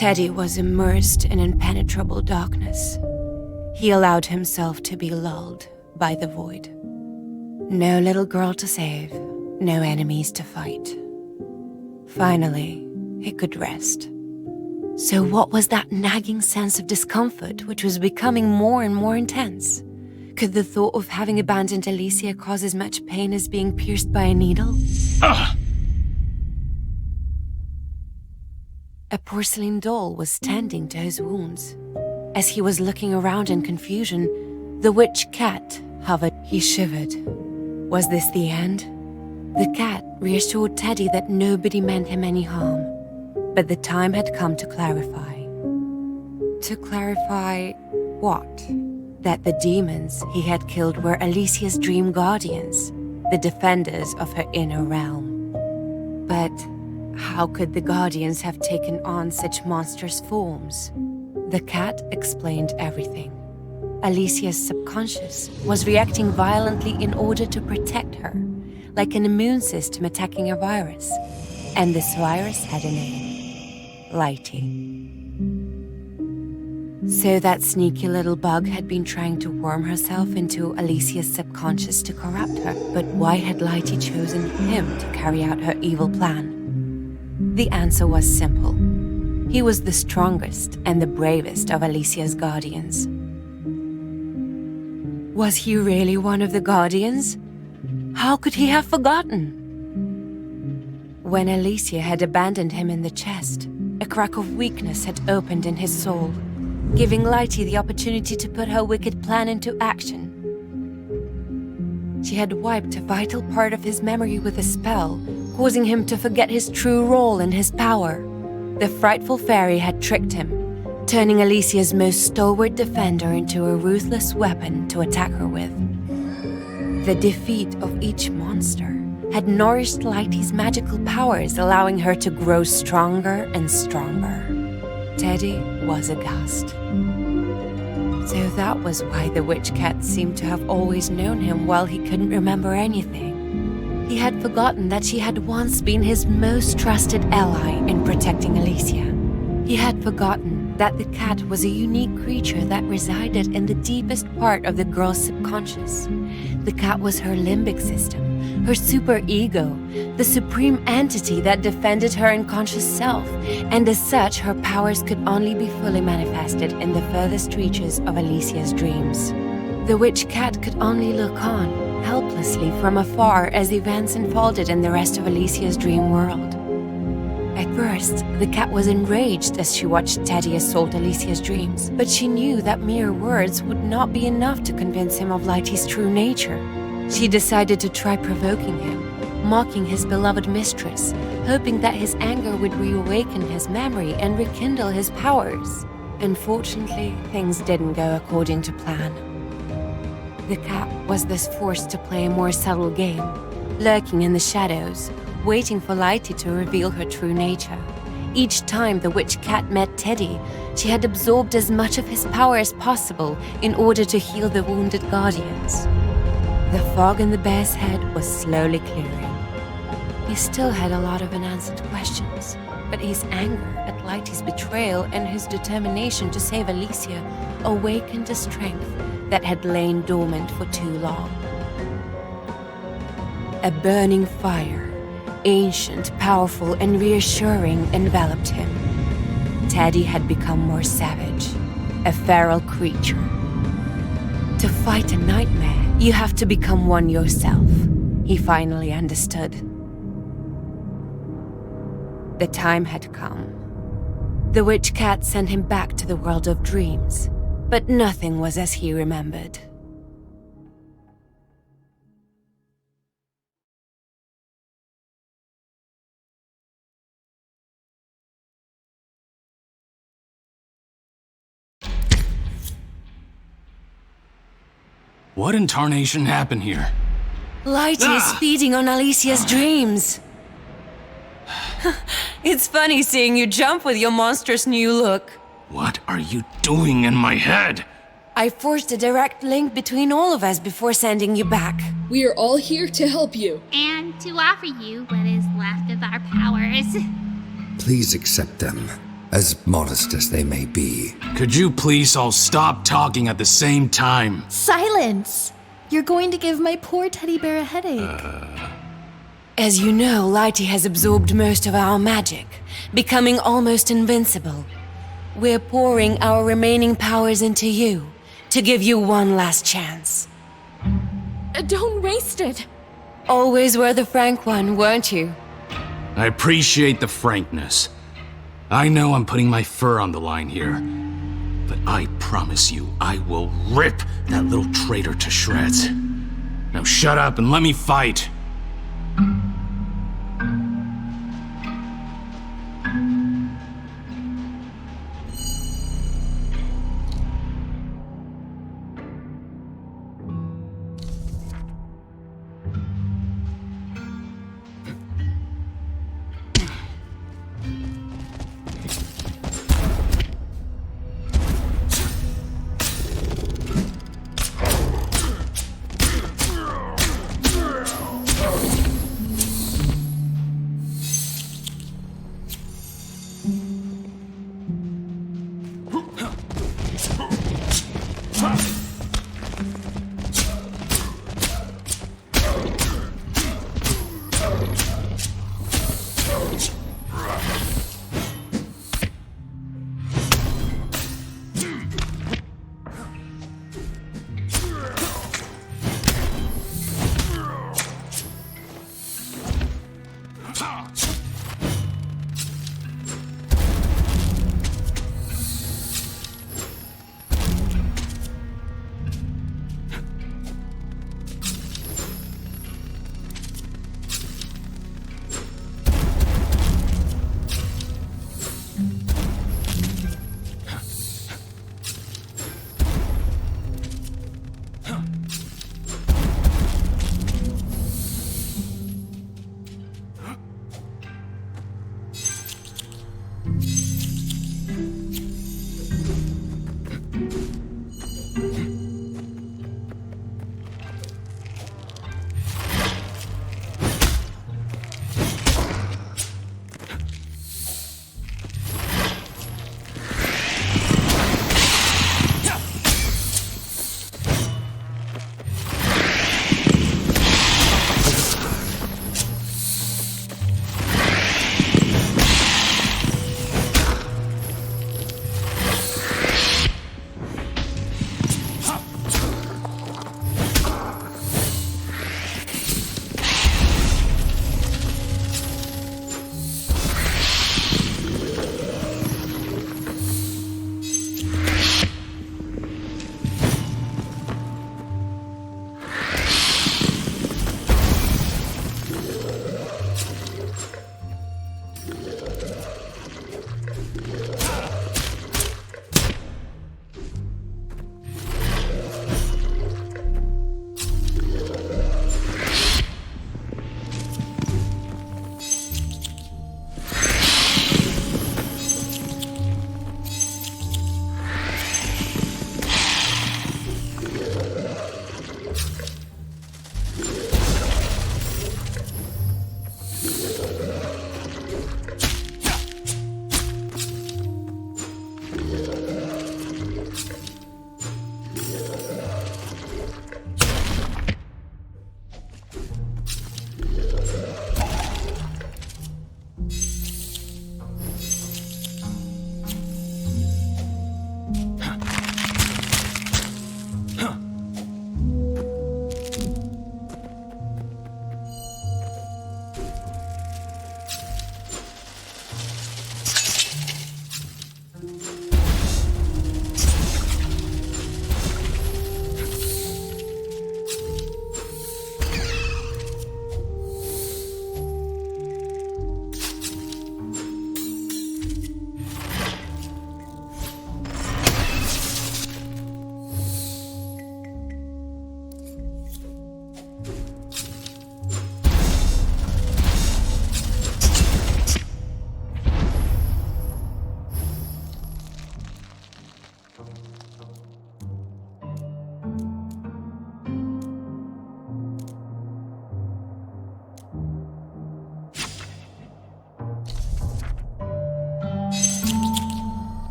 Teddy was immersed in impenetrable darkness. He allowed himself to be lulled by the void. No little girl to save, no enemies to fight. Finally, he could rest. So what was that nagging sense of discomfort which was becoming more and more intense? Could the thought of having abandoned Alicia cause as much pain as being pierced by a needle? A porcelain doll was tending to his wounds. As he was looking around in confusion, the witch cat hovered. He shivered. Was this the end? The cat reassured Teddy that nobody meant him any harm. But the time had come to clarify. To clarify what? That the demons he had killed were Alicia's dream guardians, the defenders of her inner realm. But how could the guardians have taken on such monstrous forms? The cat explained everything. Alicia's subconscious was reacting violently in order to protect her, like an immune system attacking a virus. And this virus had a name: Lighty. So that sneaky little bug had been trying to worm herself into Alicia's subconscious to corrupt her. But why had Lighty chosen him to carry out her evil plan? The answer was simple. He was the strongest and the bravest of Alicia's guardians. Was he really one of the guardians? How could he have forgotten? When Alicia had abandoned him in the chest, a crack of weakness had opened in his soul, giving Lighty the opportunity to put her wicked plan into action. She had wiped a vital part of his memory with a spell, causing him to forget his true role and his power. The frightful fairy had tricked him, turning Alicia's most stalwart defender into a ruthless weapon to attack her with. The defeat of each monster had nourished Lighty's magical powers, allowing her to grow stronger and stronger. Teddy was aghast. So that was why the witch cat seemed to have always known him while he couldn't remember anything. He had forgotten that she had once been his most trusted ally in protecting Alicia. He had forgotten that the cat was a unique creature that resided in the deepest part of the girl's subconscious. The cat was her limbic system, her superego, the supreme entity that defended her unconscious self, and as such, her powers could only be fully manifested in the furthest reaches of Alicia's dreams. The witch cat could only look on, helplessly from afar as events unfolded in the rest of Alicia's dream world. At first, the cat was enraged as she watched Teddy assault Alicia's dreams, but she knew that mere words would not be enough to convince him of Lighty's true nature. She decided to try provoking him, mocking his beloved mistress, hoping that his anger would reawaken his memory and rekindle his powers. Unfortunately, things didn't go according to plan. The cat was thus forced to play a more subtle game, lurking in the shadows, waiting for Lighty to reveal her true nature. Each time the witch cat met Teddy, she had absorbed as much of his power as possible in order to heal the wounded guardians. The fog in the bear's head was slowly clearing. He still had a lot of unanswered questions, but his anger at Lighty's betrayal and his determination to save Alicia awakened a strength that had lain dormant for too long. A burning fire, ancient, powerful, and reassuring, enveloped him. Teddy had become more savage, a feral creature. To fight a nightmare, you have to become one yourself, he finally understood. The time had come. The witch cat sent him back to the world of dreams, but nothing was as he remembered. What in tarnation happened here? Lighty is feeding on Alicia's dreams. It's funny seeing you jump with your monstrous new look. What are you doing in my head? I forged a direct link between all of us before sending you back. We are all here to help you. And to offer you what is left of our powers. Please accept them. as modest as they may be. Could you please all stop talking at the same time? Silence! You're going to give my poor teddy bear a headache. As you know, Lighty has absorbed most of our magic, becoming almost invincible. We're pouring our remaining powers into you, to give you one last chance. Don't waste it. Always were the frank one, weren't you? I appreciate the frankness. I know I'm putting my fur on the line here, but I promise you I will rip that little traitor to shreds. Now shut up and let me fight.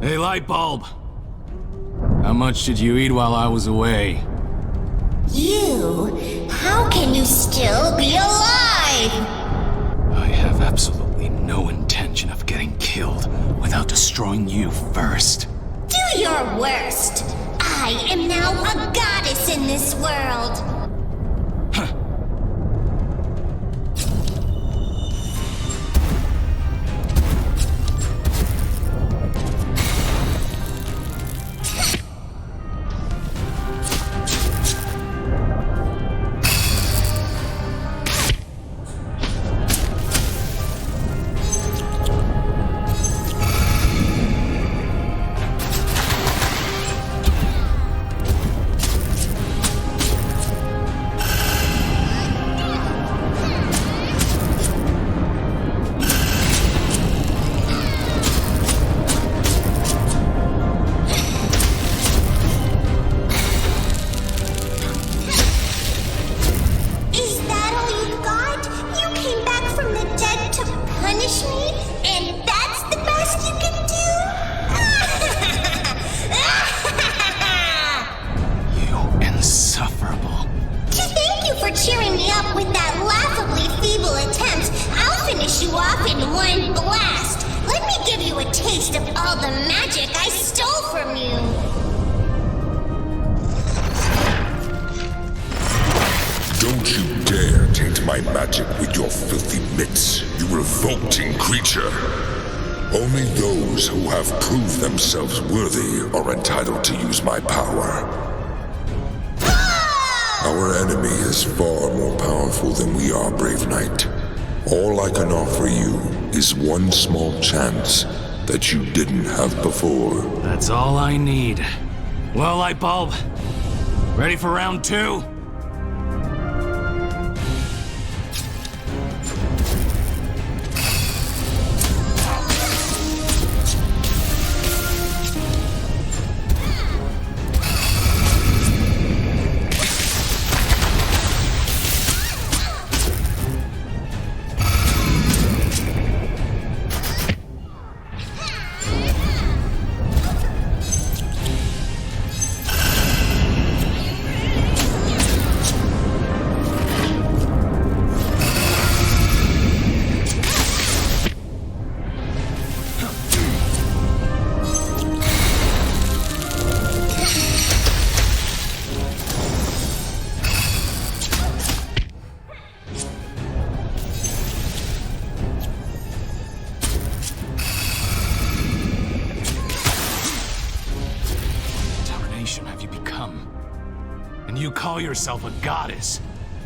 Hey, Lightbulb! How much did you eat while I was away? You? How can you still be alive? I have absolutely no intention of getting killed without destroying you first. Do your worst. I am now a goddess in this world. Only those who have proved themselves worthy are entitled to use my power. Our enemy is far more powerful than we are, Brave Knight. All I can offer you is one small chance that you didn't have before. That's all I need. Well, Lightbulb, ready for round 2? Have you become? And you call yourself a goddess?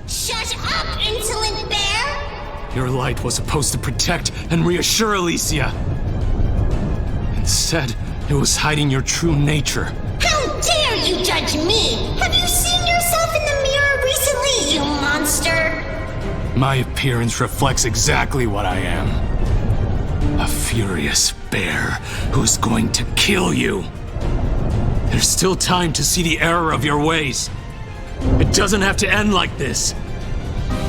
Shut up, insolent bear! Your light was supposed to protect and reassure Alicia. Instead, it was hiding your true nature. How dare you judge me? Have you seen yourself in the mirror recently, you monster? My appearance reflects exactly what I am. A furious bear who's going to kill you. There's still time to see the error of your ways. It doesn't have to end like this.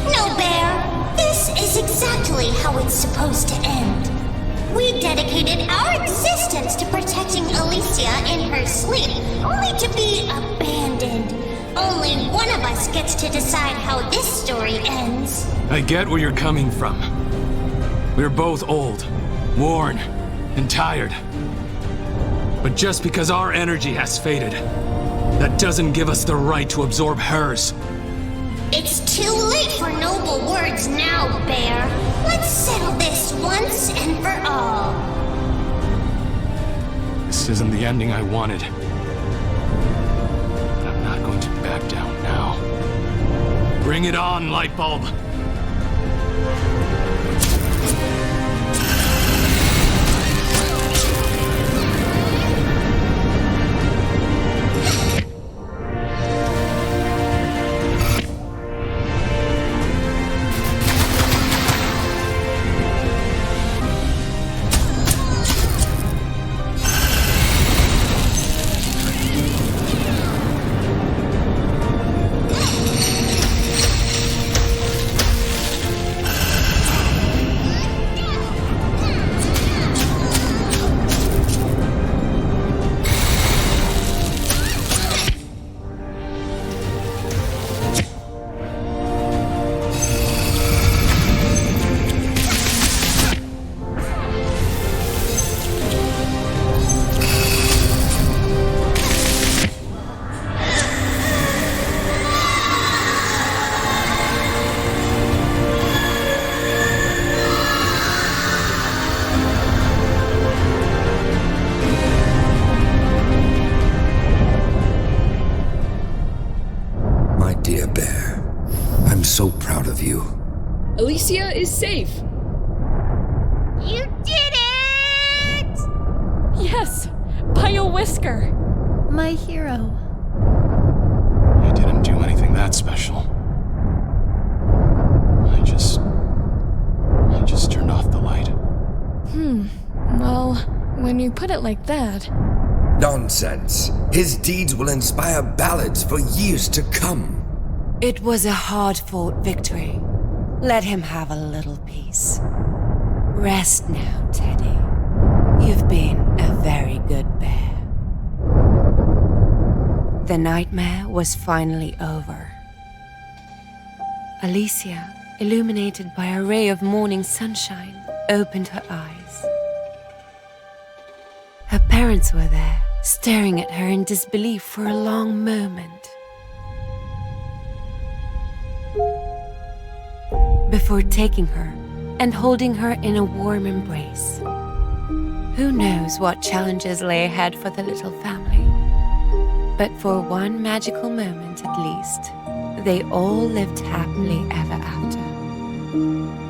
No, Bear. This is exactly how it's supposed to end. We dedicated our existence to protecting Alicia in her sleep, only to be abandoned. Only one of us gets to decide how this story ends. I get where you're coming from. We're both old, worn, and tired. But just because our energy has faded, that doesn't give us the right to absorb hers. It's too late for noble words now, Bear. Let's settle this once and for all. This isn't the ending I wanted. But I'm not going to back down now. Bring it on, Lightbulb! Dear Bear, I'm so proud of you. Alicia is safe. You did it! Yes, by a whisker. My hero. I didn't do anything that special. I just turned off the light. Well, when you put it like that... Nonsense. His deeds will inspire ballads for years to come. It was a hard-fought victory. Let him have a little peace. Rest now, Teddy. You've been a very good bear. The nightmare was finally over. Alicia, illuminated by a ray of morning sunshine, opened her eyes. Her parents were there, staring at her in disbelief for a long moment. Before taking her and holding her in a warm embrace. Who knows what challenges lay ahead for the little family? But for one magical moment at least, they all lived happily ever after.